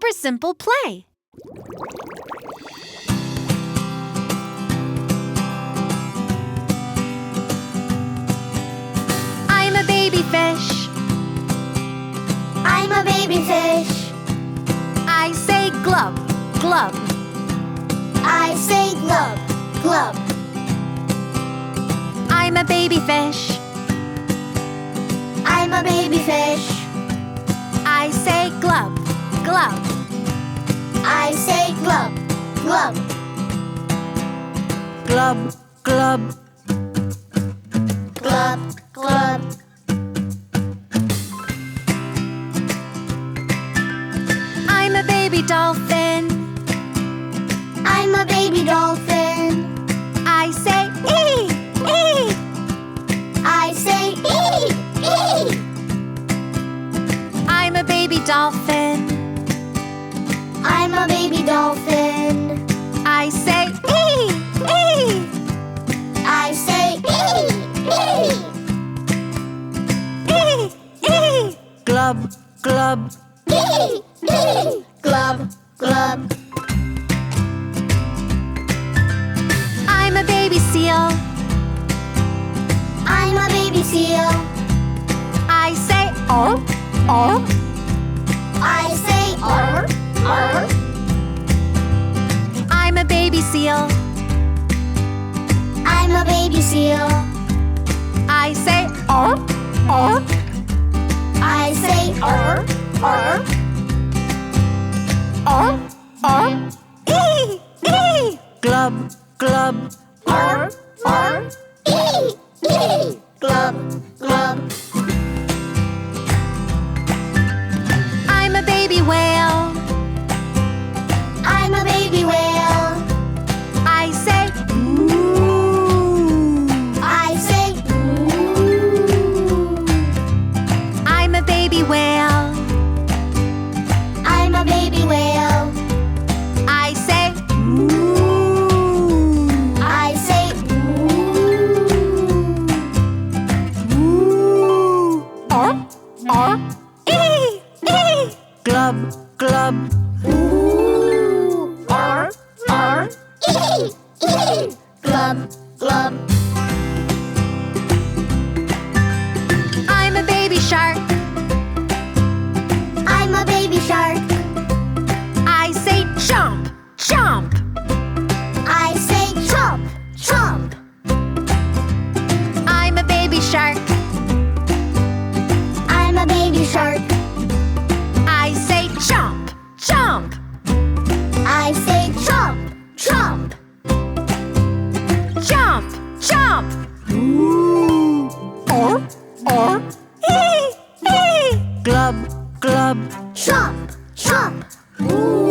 super simple play. I'm a baby fish. I'm a baby fish. I say glub, glub. I say glub, glub. I'm a baby fish. I'm a baby fish. I say glub, glub. I say glub, glub. Glub, glub. Glub, glub. I'm a baby dolphin. I'm a baby dolphin. I say ee, ee. I say ee, ee. I'm a baby dolphin. I'm a baby dolphin. I say ee, ee. I say ee, ee. Ee, ee. Glub, glub. Ee, ee. Glub, glub. I'm a baby seal. I'm a baby seal. I say oh, oh. I say arr, arr. I'm a baby seal. I'm a baby seal. I say oh, oh. I say arr, arr. Oh, oh. Ee, ee. Glub, glub. Arr, arr. Ee, ee. Glub, glub. I'm a baby whale. I'm a baby whale. I say ooh. I say ooh. I'm a baby whale. I'm a baby whale. I say ooh. I say ooh. Ooh. Oh, oh. Ee, ee. Glub, glub. Ooh. Arr, arr. Ee, ee. Glub, glub. I'm a baby shark. I'm a baby shark. I say chomp, chomp. I say chomp, chomp. I'm a baby shark. I'm a baby shark. I say chomp, chomp. I say chomp, chomp. Chomp, chomp. Ooh. Or, ee, ee. Glub, glub. Chomp, chomp. Ooh.